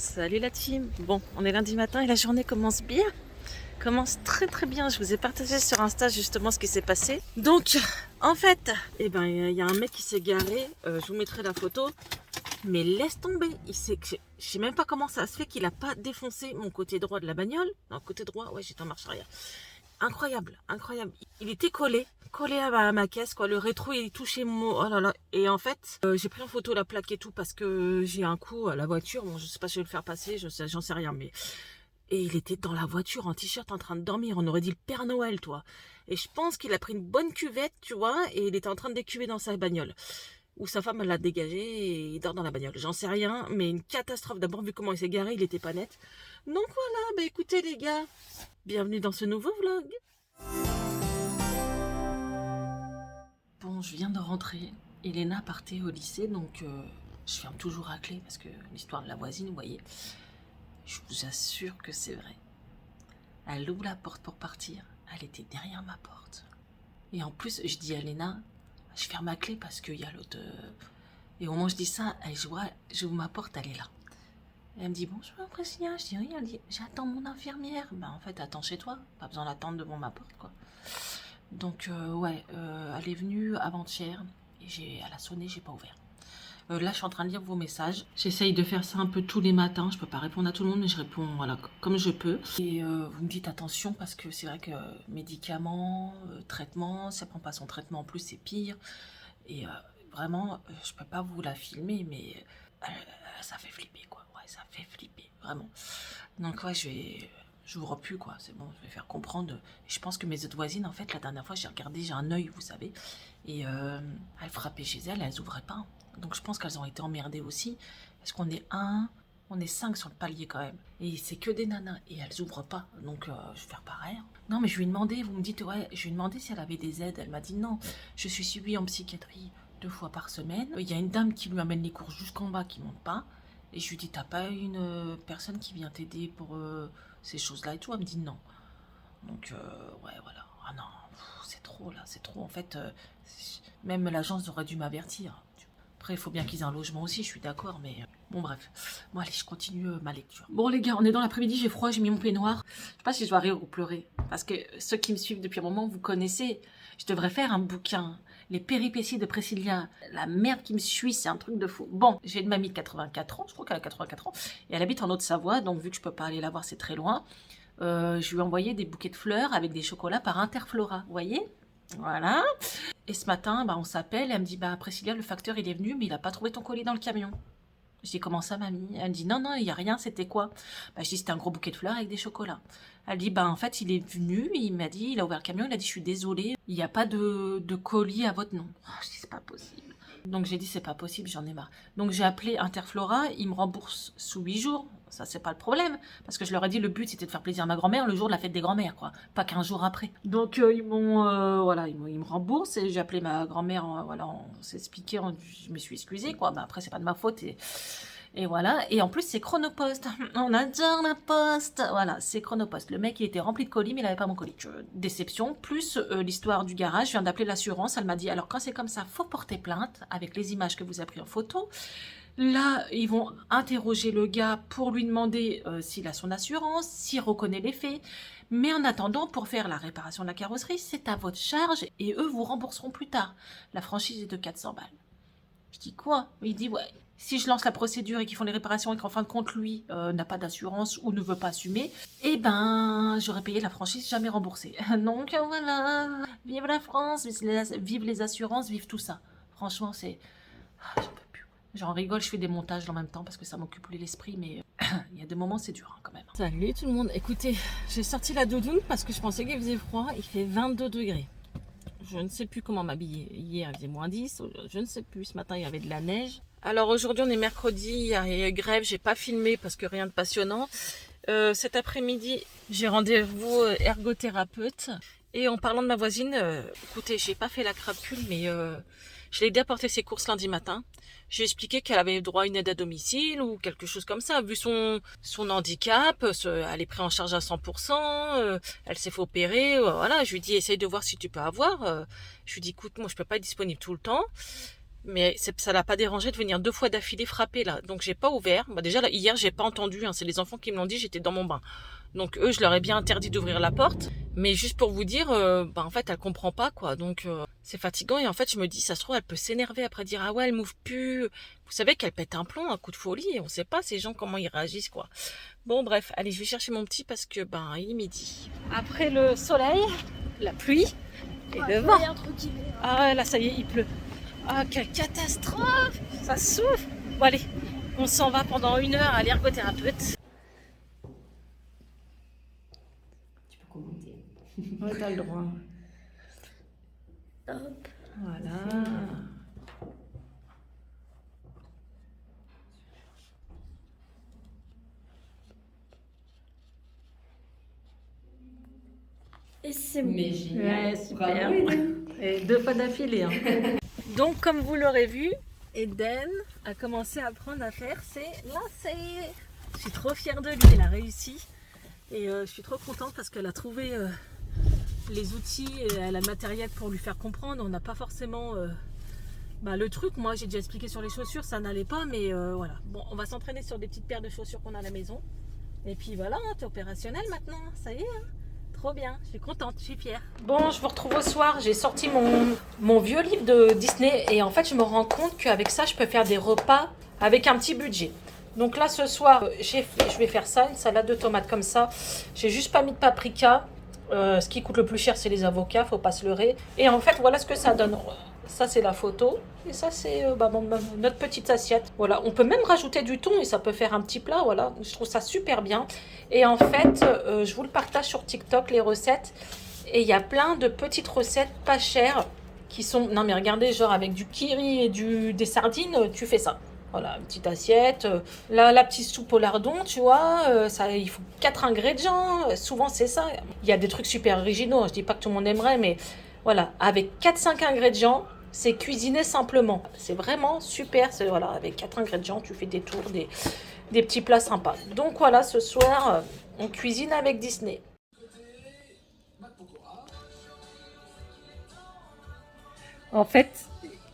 Salut la team. Bon, on est lundi matin et la journée commence bien. Commence très très bien. Je vous ai partagé sur Insta justement ce qui s'est passé. Donc, en fait, il y a un mec qui s'est garé. Je vous mettrai la photo. Mais laisse tomber. Je sais même pas comment ça se fait qu'il a pas défoncé mon côté droit de la bagnole. Non, côté droit, ouais, j'étais en marche arrière. Incroyable, incroyable. Il était collé à ma caisse, quoi. Le rétro, il touchait mon... Oh là là. Et en fait, j'ai pris en photo la plaque et tout parce que j'ai un coup à la voiture. Bon, je sais pas si je vais le faire passer, j'en sais rien, mais... Et il était dans la voiture en t-shirt en train de dormir. On aurait dit le Père Noël, toi. Et je pense qu'il a pris une bonne cuvette, tu vois, et il était en train de décuver dans sa bagnole. Ou sa femme l'a dégagé et il dort dans la bagnole. J'en sais rien, mais une catastrophe. D'abord, vu comment il s'est garé, il était pas net. Donc voilà, bah écoutez les gars, bienvenue dans ce nouveau vlog. Bon, je viens de rentrer. Elena partait au lycée, donc je ferme toujours à clé parce que l'histoire de la voisine, vous voyez. Je vous assure que c'est vrai. Elle ouvre la porte pour partir. Elle était derrière ma porte. Et en plus, je dis à Elena, je ferme ma clé parce qu'il y a l'autre. Et au moment où je dis ça, j'ouvre ma porte, elle est là. Elle me dit bonjour Priscilla. Je dis oui, elle dit j'attends mon infirmière. Bah en fait, attends chez toi. Pas besoin d'attendre devant ma porte, quoi. Donc elle est venue avant-hier et elle a sonné, j'ai pas ouvert. Là, je suis en train de lire vos messages. J'essaye de faire ça un peu tous les matins. Je peux pas répondre à tout le monde, mais je réponds voilà comme je peux. Et vous me dites attention parce que c'est vrai que médicaments, traitements, ça prend pas son traitement en plus, c'est pire. Et vraiment, je peux pas vous la filmer, mais ça fait flipper quoi. Ouais, ça fait flipper vraiment. Donc ouais, j'ouvre plus quoi, c'est bon, je vais faire comprendre. Je pense que mes autres voisines, en fait, la dernière fois, j'ai regardé, j'ai un œil, vous savez, et elles frappaient chez elles ouvraient pas. Donc je pense qu'elles ont été emmerdées aussi, parce qu'on est on est 5 sur le palier quand même, et c'est que des nanas, et elles ouvrent pas, donc je vais faire pareil. Non mais je lui ai demandé, vous me dites, ouais, je lui ai demandé si elle avait des aides, elle m'a dit non, je suis suivie en psychiatrie 2 fois par semaine, il y a une dame qui lui amène les courses jusqu'en bas qui monte pas, et je lui dis, t'as pas une personne qui vient t'aider pour ces choses-là et tout? Elle me dit non. Donc, ouais, voilà. Ah non, c'est trop là, c'est trop. En fait, même l'agence aurait dû m'avertir. Après, il faut bien qu'ils aient un logement aussi, je suis d'accord, mais bon, bref. Bon, allez, je continue ma lecture. Bon, les gars, on est dans l'après-midi, j'ai froid, j'ai mis mon peignoir. Je sais pas si je dois rire ou pleurer. Parce que ceux qui me suivent depuis un moment, vous connaissez. Je devrais faire un bouquin. Les péripéties de Priscilla. La merde qui me suit, c'est un truc de fou. Bon, j'ai une mamie de 84 ans, je crois qu'elle a 84 ans. Et elle habite en Haute-Savoie, donc vu que je peux pas aller la voir, c'est très loin. Je lui ai envoyé des bouquets de fleurs avec des chocolats par Interflora, vous voyez? Voilà. Et ce matin, on s'appelle et elle me dit, Priscilla, le facteur, il est venu, mais il n'a pas trouvé ton colis dans le camion. Je dis, comment ça, mamie? Elle me dit, non, non, il n'y a rien, c'était quoi? Je dis, c'était un gros bouquet de fleurs avec des chocolats. Elle dit, en fait, il est venu, il m'a dit, il a ouvert le camion, il a dit, je suis désolée, il n'y a pas de colis à votre nom. Je dis, c'est pas possible. Donc j'ai dit, c'est pas possible, j'en ai marre. Donc j'ai appelé Interflora, ils me remboursent sous 8 jours. Ça, c'est pas le problème. Parce que je leur ai dit, le but, c'était de faire plaisir à ma grand-mère le jour de la fête des grand-mères, quoi. Pas 15 jours après. Donc ils me remboursent et j'ai appelé ma grand-mère, voilà, on s'est expliqué, je me suis excusée, quoi. Après, c'est pas de ma faute et voilà. Et en plus, c'est Chronopost. On adore la poste. Voilà, c'est Chronopost. Le mec, il était rempli de colis, mais il avait pas mon colis. Déception. Plus l'histoire du garage. Je viens d'appeler l'assurance. Elle m'a dit, alors quand c'est comme ça, faut porter plainte avec les images que vous avez prises en photo. Là, ils vont interroger le gars pour lui demander s'il a son assurance, s'il reconnaît les faits. Mais en attendant, pour faire la réparation de la carrosserie, c'est à votre charge et eux vous rembourseront plus tard. La franchise est de 400 balles. Je dis quoi? Il dit ouais. Si je lance la procédure et qu'ils font les réparations et qu'en fin de compte, lui n'a pas d'assurance ou ne veut pas assumer, j'aurais payé la franchise jamais remboursée. Donc voilà, vive la France, vive les assurances, vive tout ça. Franchement, c'est... j'en peux plus. J'en rigole, je fais des montages en même temps parce que ça m'occupe l'esprit, mais il y a des moments, c'est dur quand même. Salut tout le monde. Écoutez, j'ai sorti la doudoune parce que je pensais qu'il faisait froid. Il fait 22 degrés. Je ne sais plus comment m'habiller. Hier, il faisait moins 10. Je ne sais plus. Ce matin, il y avait de la neige. Alors aujourd'hui, on est mercredi. Il y a grève. J'ai pas filmé parce que rien de passionnant. Cet après-midi, j'ai rendez-vous ergothérapeute. Et en parlant de ma voisine, écoutez, j'ai pas fait la crapule, mais je l'ai aidé à porter ses courses lundi matin. J'ai expliqué qu'elle avait droit à une aide à domicile ou quelque chose comme ça. Vu son handicap, elle est prise en charge à 100%, elle s'est fait opérer. Voilà, je lui dis, essaye de voir si tu peux avoir. Je lui dis, écoute, moi je peux pas être disponible tout le temps. Mais ça l'a pas dérangé de venir 2 fois d'affilée frapper là. Donc j'ai pas ouvert. Bah déjà là, hier j'ai pas entendu, hein. C'est les enfants qui me l'ont dit, j'étais dans mon bain. Donc eux, je leur ai bien interdit d'ouvrir la porte. Mais juste pour vous dire, bah en fait elle comprend pas quoi. Donc c'est fatigant et en fait je me dis, ça se trouve elle peut s'énerver après dire ah ouais elle m'ouvre plus. Vous savez qu'elle pète un plomb, un coup de folie et on sait pas ces gens comment ils réagissent quoi. Bon bref, allez je vais chercher mon petit parce que ben il est midi. Après le soleil, la pluie et le vent. Ah ouais, là ça y est il pleut. Ah, quelle catastrophe! Ça souffle! Bon, allez, on s'en va pendant 1 heure à l'ergothérapeute. Tu peux commenter. Ouais, t'as le droit. Hop. Voilà. Et c'est bon. Mais génial. Ouais, super. Bravo, Eden. Et 2 fois d'affilée. Hein. Donc, comme vous l'aurez vu, Eden a commencé à apprendre à faire ses lacets. Je suis trop fière de lui, elle a réussi. Et je suis trop contente parce qu'elle a trouvé les outils et elle a le matériel pour lui faire comprendre. On n'a pas forcément le truc. Moi, j'ai déjà expliqué sur les chaussures, ça n'allait pas. Mais voilà. Bon, on va s'entraîner sur des petites paires de chaussures qu'on a à la maison. Et puis voilà, t'es opérationnel maintenant. Ça y est, hein. Trop bien, je suis contente, je suis fière. Bon, je vous retrouve au soir. J'ai sorti mon vieux livre de Disney et en fait, je me rends compte qu'avec ça, je peux faire des repas avec un petit budget. Donc là, ce soir, je vais faire ça, une salade de tomates comme ça. J'ai juste pas mis de paprika. Ce qui coûte le plus cher, c'est les avocats, faut pas se leurrer. Et en fait, voilà ce que ça donne. Ça, c'est la photo. Et ça, c'est notre petite assiette. Voilà, on peut même rajouter du thon et ça peut faire un petit plat. Voilà, je trouve ça super bien. Et en fait, je vous le partage sur TikTok, les recettes. Et il y a plein de petites recettes pas chères qui sont... Non, mais regardez, genre avec du kiri et des sardines, tu fais ça. Voilà, une petite assiette. Là, la petite soupe au lardon, tu vois, ça, il faut 4 ingrédients. Souvent, c'est ça. Il y a des trucs super originaux. Je dis pas que tout le monde aimerait, mais voilà, avec 4-5 ingrédients, c'est cuisiner simplement. C'est vraiment super. Voilà, avec 4 ingrédients, tu fais des tours, des petits plats sympas. Donc voilà, ce soir, on cuisine avec Disney. En fait,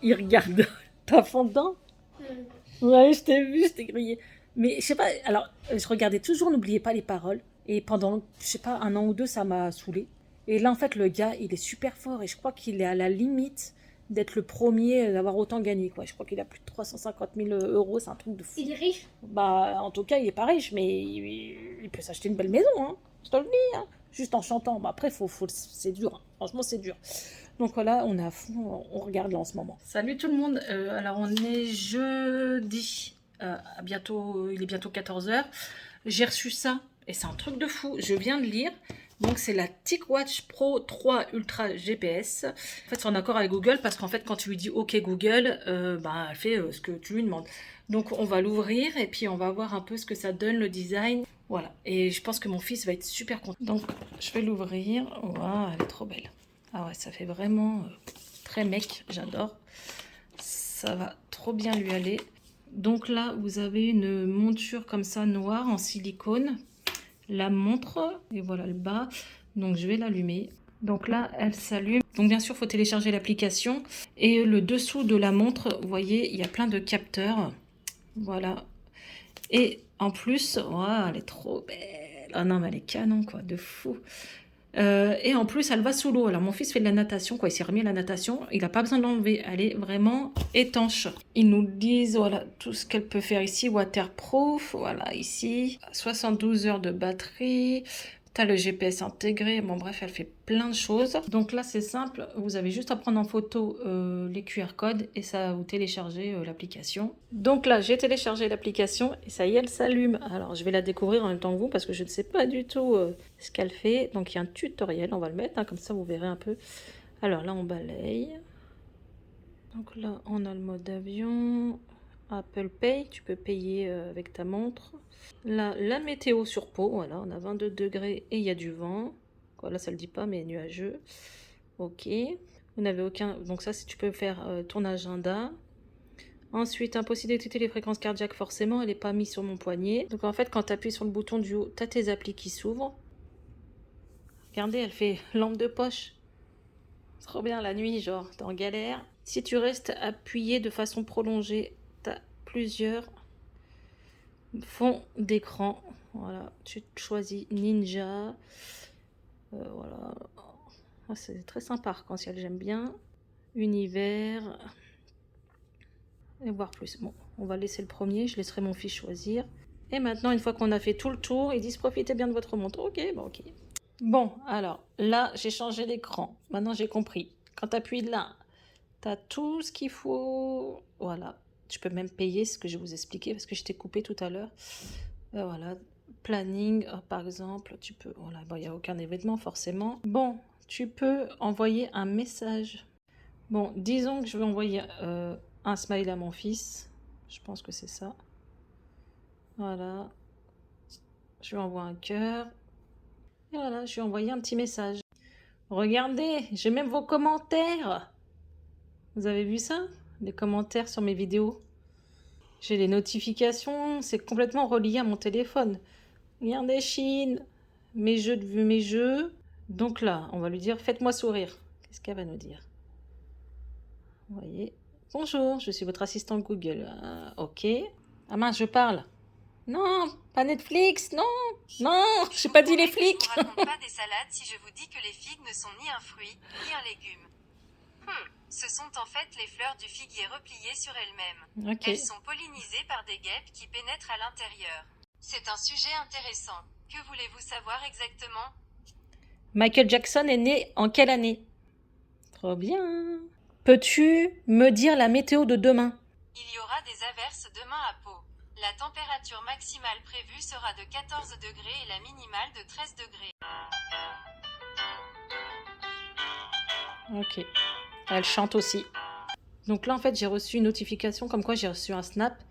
il regarde ta fondant. Ouais, je t'ai vu, je t'ai grillé. Mais je sais pas, alors, je regardais toujours, n'oubliez pas les paroles. Et pendant, je sais pas, 1 an ou 2, ça m'a saoulée. Et là, en fait, le gars, il est super fort. Et je crois qu'il est à la limite d'être le premier d'avoir autant gagné, quoi. Je crois qu'il a plus de 350 000 euros, c'est un truc de fou. Il est riche? Bah, en tout cas, il est pas riche, mais il peut s'acheter une belle maison, hein. Je te le dis, hein. Juste en chantant. Bah, après, c'est dur, hein. Franchement, c'est dur. Donc voilà, on est à fond, on regarde là en ce moment. Salut tout le monde, alors on est jeudi, il est bientôt 14h. J'ai reçu ça et c'est un truc de fou, je viens de lire. Donc c'est la TicWatch Pro 3 Ultra GPS. En fait c'est en accord avec Google parce qu'en fait quand tu lui dis OK Google, elle fait ce que tu lui demandes. Donc on va l'ouvrir et puis on va voir un peu ce que ça donne, le design. Voilà, et je pense que mon fils va être super content. Donc je vais l'ouvrir, waouh, elle est trop belle. Ah ouais, ça fait vraiment très mec, j'adore. Ça va trop bien lui aller. Donc là, vous avez une monture comme ça, noire, en silicone. La montre, et voilà le bas. Donc je vais l'allumer. Donc là, elle s'allume. Donc bien sûr, il faut télécharger l'application. Et le dessous de la montre, vous voyez, il y a plein de capteurs. Voilà. Et en plus, wow, elle est trop belle. Ah non, mais elle est canon, quoi, de fou. Et en plus, elle va sous l'eau. Alors, mon fils fait de la natation, quoi. Il s'est remis à la natation. Il n'a pas besoin de l'enlever. Elle est vraiment étanche. Ils nous disent, voilà, tout ce qu'elle peut faire ici. Waterproof, voilà, ici. 72 heures de batterie. T'as le GPS intégré. Bon, bref, elle fait plein de choses. Donc là, c'est simple. Vous avez juste à prendre en photo les QR codes et ça va vous télécharger l'application. Donc là, j'ai téléchargé l'application et ça y est, elle s'allume. Alors, je vais la découvrir en même temps que vous parce que je ne sais pas du tout ce qu'elle fait. Donc, il y a un tutoriel. On va le mettre. Hein, comme ça, vous verrez un peu. Alors là, on balaye. Donc là, on a le mode avion. Apple Pay. Tu peux payer avec ta montre. Là, la météo sur Pau, voilà, on a 22 degrés et il y a du vent. Là, ça le dit pas, mais nuageux. Ok. Vous n'avez aucun... Donc ça, si tu peux faire ton agenda. Ensuite, impossible d'écouter les fréquences cardiaques, forcément, elle n'est pas mise sur mon poignet. Donc en fait, quand tu appuies sur le bouton du haut, tu as tes applis qui s'ouvrent. Regardez, elle fait lampe de poche. Trop bien la nuit, genre, t'es en galère. Si tu restes appuyé de façon prolongée, tu as plusieurs fonds d'écran. Voilà, tu choisis Ninja. Voilà. Ah, c'est très sympa, arc-en-ciel, j'aime bien. Univers. Et voir plus. Bon, on va laisser le premier, je laisserai mon fils choisir. Et maintenant, une fois qu'on a fait tout le tour, ils disent profitez bien de votre montre. Ok, bon, ok. Bon, alors là, j'ai changé l'écran. Maintenant, j'ai compris. Quand tu appuies là, tu as tout ce qu'il faut. Voilà. Tu peux même payer ce que je vais vous expliquer parce que je t'ai coupé tout à l'heure. Voilà. Planning, par exemple, tu peux. Voilà, bon, il n'y a aucun événement forcément. Bon, tu peux envoyer un message. Bon, disons que je vais envoyer un smile à mon fils. Je pense que c'est ça. Voilà. Je lui envoie un cœur. Et voilà, je lui ai envoyé un petit message. Regardez, j'ai même vos commentaires. Vous avez vu ça? Les commentaires sur mes vidéos. J'ai les notifications, c'est complètement relié à mon téléphone. Regardez, Chine, mes jeux. Donc là, on va lui dire, faites-moi sourire. Qu'est-ce qu'elle va nous dire? Vous voyez? Bonjour, je suis votre assistant Google. Ok. Ah mince, je parle. Non, pas Netflix, non, j'ai pas dit les flics. Je ne vous raconte pas des salades si je vous dis que les figues ne sont ni un fruit, ni un légume. Ce sont en fait les fleurs du figuier repliées sur elles-mêmes. Ok. Elles sont pollinisées par des guêpes qui pénètrent à l'intérieur. C'est un sujet intéressant. Que voulez-vous savoir exactement? Michael Jackson est né en quelle année? Trop bien. Peux-tu me dire la météo de demain? Il y aura des averses demain à Pau. La température maximale prévue sera de 14 degrés et la minimale de 13 degrés. Ok. Elle chante aussi. Donc là, en fait, j'ai reçu une notification comme quoi j'ai reçu un snap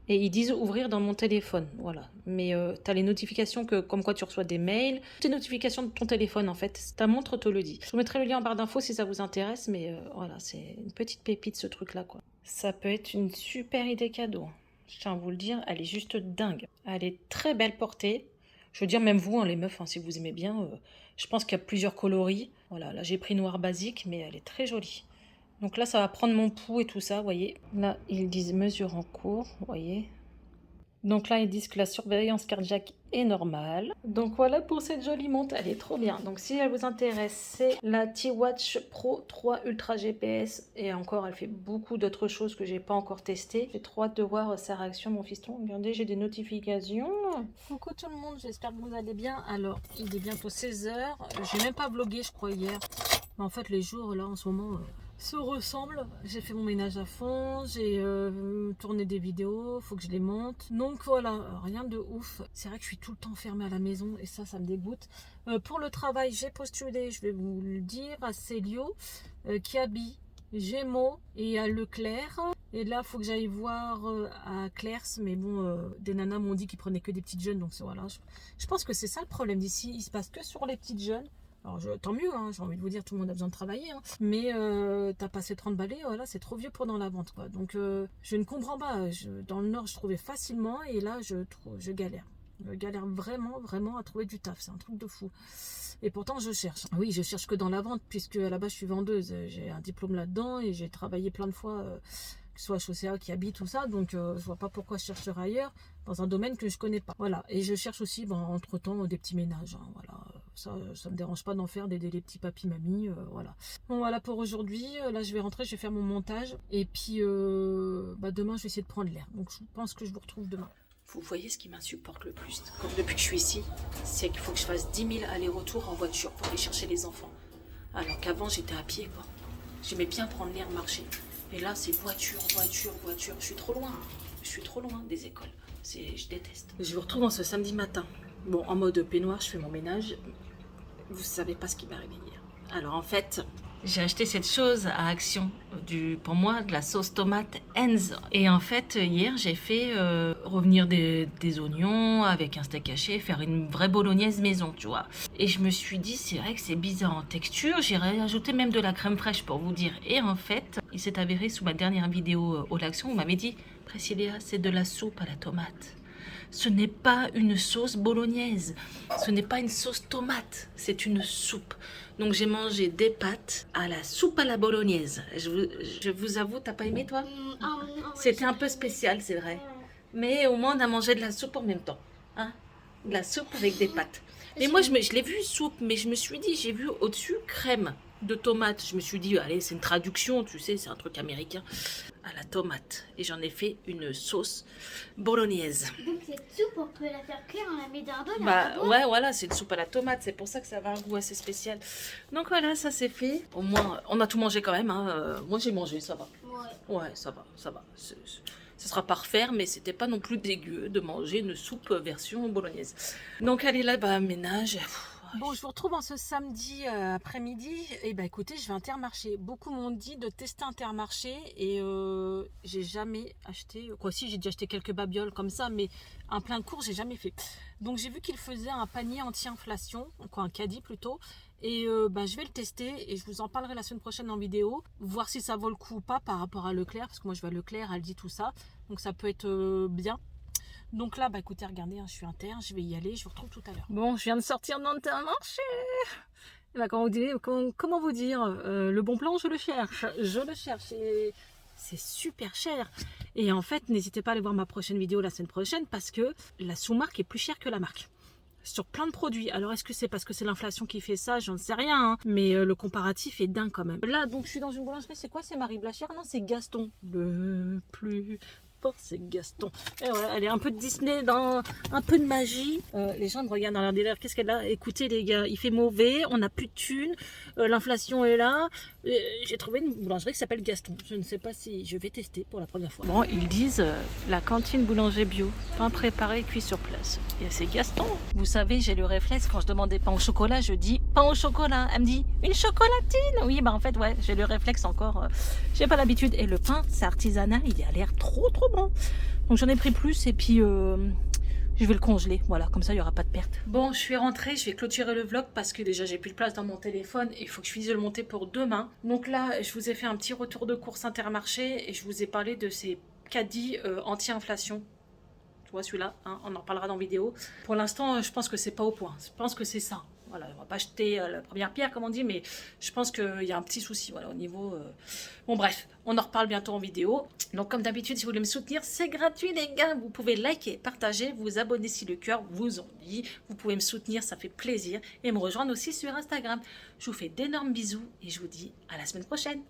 et ils disent ouvrir dans mon téléphone. Voilà. Mais tu as les notifications comme quoi tu reçois des mails. Toutes les notifications de ton téléphone, en fait. Ta montre te le dit. Je vous mettrai le lien en barre d'infos si ça vous intéresse. Mais voilà, c'est une petite pépite ce truc-là, quoi. Ça peut être une super idée cadeau. Je tiens à vous le dire, elle est juste dingue. Elle est très belle portée. Je veux dire, même vous, hein, les meufs, hein, si vous aimez bien, je pense qu'il y a plusieurs coloris. Voilà, là j'ai pris noir basique, mais elle est très jolie. Donc là, ça va prendre mon pouls et tout ça, vous voyez. Là, ils disent mesure en cours, vous voyez. Donc là, ils disent que la surveillance cardiaque est normale. Donc voilà pour cette jolie montre, elle est trop bien. Donc si elle vous intéresse, c'est la T-Watch Pro 3 Ultra GPS. Et encore, elle fait beaucoup d'autres choses que j'ai pas encore testées. J'ai trop hâte de voir sa réaction, mon fiston. Regardez, j'ai des notifications. Coucou tout le monde, j'espère que vous allez bien. Alors, il est bientôt 16h. J'ai même pas vlogué, je crois, hier. Mais en fait, les jours, là, en ce moment... se ressemblent. J'ai fait mon ménage à fond, j'ai tourné des vidéos, faut que je les monte. Donc voilà, rien de ouf. C'est vrai que je suis tout le temps fermée à la maison et ça me dégoûte. Pour le travail, j'ai postulé, je vais vous le dire, à Célio, Kiabi, Gémeaux et à Leclerc. Et là, faut que j'aille voir à Clairs, mais bon, des nanas m'ont dit qu'ils prenaient que des petites jeunes, donc voilà. Je pense que c'est ça le problème d'ici, il se passe que sur les petites jeunes. Alors tant mieux, hein, j'ai envie de vous dire, tout le monde a besoin de travailler, hein. Mais t'as passé 30 balais, voilà, c'est trop vieux pour dans la vente, quoi. Donc je ne comprends pas, dans le Nord je trouvais facilement et là je galère. Je galère vraiment à trouver du taf, c'est un truc de fou. Et pourtant je cherche. Oui, je cherche que dans la vente puisque à la base je suis vendeuse, j'ai un diplôme là-dedans et j'ai travaillé plein de fois, que ce soit Chaussea, Kiabi, tout ça, donc je vois pas pourquoi je chercherais ailleurs dans un domaine que je connais pas. Voilà, et je cherche aussi, entre-temps, des petits ménages, hein, voilà. Ça me dérange pas d'en faire, d'aider les petits papis mamies, voilà. Bon, voilà pour aujourd'hui. Là, je vais rentrer, je vais faire mon montage. Et puis, demain, je vais essayer de prendre l'air. Donc, je pense que je vous retrouve demain. Vous voyez ce qui m'insupporte le plus, comme depuis que je suis ici, c'est qu'il faut que je fasse 10 000 allers-retours en voiture pour aller chercher les enfants. Alors qu'avant, j'étais à pied, quoi. J'aimais bien prendre l'air, marcher. Et là, c'est voiture. Je suis trop loin des écoles. Je déteste. Je vous retrouve en ce samedi matin. Bon, en mode peignoir, je fais mon ménage. Vous savez pas ce qui m'est arrivé hier. Alors en fait, j'ai acheté cette chose à Action, pour moi, de la sauce tomate Heinz. Et en fait, hier, j'ai fait revenir des oignons avec un steak haché, faire une vraie bolognaise maison, tu vois. Et je me suis dit, c'est vrai que c'est bizarre en texture. J'ai rajouté même de la crème fraîche pour vous dire. Et en fait, il s'est avéré sous ma dernière vidéo au l'Action, vous m'avez dit, Priscilla, c'est de la soupe à la tomate. ce n'est pas une sauce bolognaise, ce n'est pas une sauce tomate, c'est une soupe. Donc j'ai mangé des pâtes à la soupe à la bolognaise. Je vous avoue, t'as pas aimé toi? C'était un peu spécial, c'est vrai. Mais au moins on a mangé de la soupe en même temps. Hein? De la soupe avec des pâtes. Et moi je l'ai vu soupe, mais je me suis dit, j'ai vu au-dessus crème de tomate. Je me suis dit, allez, c'est une traduction, tu sais, c'est un truc américain. À la tomate. Et j'en ai fait une sauce bolognaise. Donc cette soupe, on peut la faire cuire, on la met dans un bol. Bah ouais, voilà, c'est une soupe à la tomate. C'est pour ça que ça va un goût assez spécial. Donc voilà, ça c'est fait. Au moins, on a tout mangé quand même. Hein. Moi j'ai mangé, ça va. Ouais, ça va, ça va. Ce sera pas refaire, mais c'était pas non plus dégueu de manger une soupe version bolognaise. Donc allez là-bas, ménage. Bon, je vous retrouve en ce samedi après-midi. Et bah écoutez, je vais à Intermarché. Beaucoup m'ont dit de tester Intermarché et j'ai jamais acheté. Quoi, si, j'ai déjà acheté quelques babioles comme ça, mais un plein cours, j'ai jamais fait. Donc j'ai vu qu'il faisait un panier anti-inflation, quoi, un caddie plutôt. Et bah, je vais le tester et je vous en parlerai la semaine prochaine en vidéo. Voir si ça vaut le coup ou pas par rapport à Leclerc. Parce que moi je vais à Leclerc, Aldi, tout ça. Donc ça peut être bien. Donc là, bah écoutez, regardez, hein, je suis inter, je vais y aller, je vous retrouve tout à l'heure. Bon, je viens de sortir d'Intermarché. Bah, comment vous dire, le bon plan, je le cherche. Je le cherche et c'est super cher. Et en fait, n'hésitez pas à aller voir ma prochaine vidéo la semaine prochaine parce que la sous-marque est plus chère que la marque. Sur plein de produits. Alors est-ce que c'est parce que c'est l'inflation qui fait ça? J'en sais rien. Hein. Mais le comparatif est dingue quand même. Là, donc je suis dans une boulangerie. C'est quoi? C'est Marie Blachère? Non, c'est Gaston. Le plus fort, c'est Gaston. Et voilà, elle est un peu de Disney, dans un peu de magie. Les gens me regardent dans leur délire. Qu'est-ce qu'elle a? Écoutez les gars, il fait mauvais. On n'a plus de thunes. L'inflation est là. J'ai trouvé une boulangerie qui s'appelle Gaston. Je ne sais pas si je vais tester pour la première fois. Bon, ils disent la cantine boulanger bio. Pain préparé, cuit sur place. Et c'est Gaston. Vous savez, j'ai le réflexe, quand je demande des pains au chocolat, je dis pain au chocolat. Elle me dit une chocolatine. Oui, bah en fait, ouais, j'ai le réflexe encore. J'ai pas l'habitude. Et le pain, c'est artisanal, il a l'air trop bon. Donc j'en ai pris plus et puis je vais le congeler. Voilà, comme ça, il n'y aura pas de perte. Bon, je suis rentrée, je vais clôturer le vlog parce que déjà, j'ai plus de place dans mon téléphone et il faut que je finisse de le monter pour demain. Donc là, je vous ai fait un petit retour de course Intermarché et je vous ai parlé de ces caddies anti-inflation. Tu vois celui-là, hein, on en parlera dans vidéo. Pour l'instant, je pense que c'est pas au point. Je pense que c'est ça. Voilà, on va pas jeter la première pierre, comme on dit, mais je pense qu'il y a un petit souci, voilà, au niveau... Bon, bref, on en reparle bientôt en vidéo. Donc, comme d'habitude, si vous voulez me soutenir, c'est gratuit, les gars. Vous pouvez liker, partager, vous abonner si le cœur vous en dit. Vous pouvez me soutenir, ça fait plaisir. Et me rejoindre aussi sur Instagram. Je vous fais d'énormes bisous et je vous dis à la semaine prochaine.